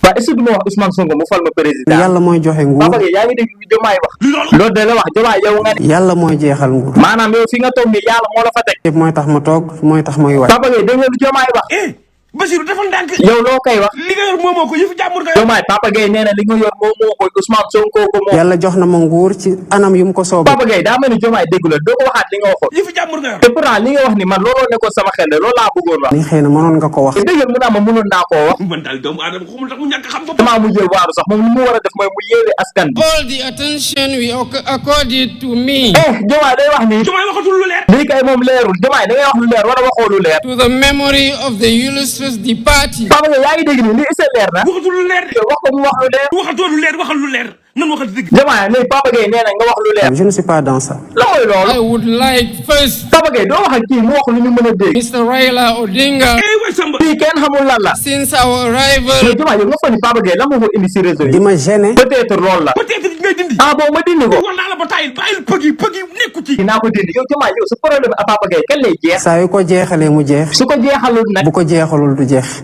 waaw est-ce que du ma wax Ousmane Sonko mu fal ma président. yàlla mooy joxe nguur. Papa Gueye yaa ngi dégg li Diomaye wax. loolu de la wax Diomaye yow nga ne. yàlla mooy jeexal nguur. maanaam yow fi nga toog nii yàlla moo la fa teg. mooy tax ma toog mooy tax may wax. Papa Gueye dégg nga lu Diomaye wax. Basiru defal ndànk. yow loo koy wax. li nga yor moomoo ko yëfu jàmbur nga yor. Diomaye Papa Gueye nee na li nga yor moomoo ko Ousmane Sonko ko moom. yàlla jox na ma nguur ci anam yu mu ko soobee. Papa Gueye daa mel ni Diomaye déggu la doo ko waxaat li nga waxoon. yëfu jàmbur nga yor. te pourtant li nga wax ni man looloo nekkoon sama xel de loolu laa bëggoon wax. ni xëy na mënoon nga ko wax. dégg nga mu naa ma mënoon naa koo wax. man daal doomu aadama xamul tax mu ñàkk xam boppam. damaa mujjee waaru sax moom li mu war a def mooy mu yéele askan bi. all the attention we accorded to me. Diomaye day wax ni. Diomaye waxatul lu leer. lii kay moom leerul Diomaye da ngay wax lu leer wala waxoo lu leer. to the memory of the illustrious departed. Papa Gueye yaa ngi dégg nii lii est-ce que leer na. waxatul lu leer. wax ko mu wax lu leer. waxatoo lu leer waxal lu leer nan waxal dëgg. Diomaye léegi Papa Gueye nee na nga wax lu leer. je ne suis pas dans ça. la mooy loolu. I would like first Papa Gueye doo wax ak kii mu wax lu ñu mën a dégg. Mr. Raila Odinga. way Samba. fii kenn xamul lan la. Since our arrival. mais Diomaye yow nga foog ni Papa Gueye la moo ko indi si réseau yi. di ma gêner. peut-être loolu la. peut-être ngay dindi. ah bon ma dindi ko. wax naa la ba tayil bàyyil pëg yi nekku ci. dinaa ko dindi yow Diomaye yow su problème ak Papa Gueye kan lay jeex. saa yu ko jeexalee mu jeex. su ko jeexalul nag. bu ko jeexalul du jeex.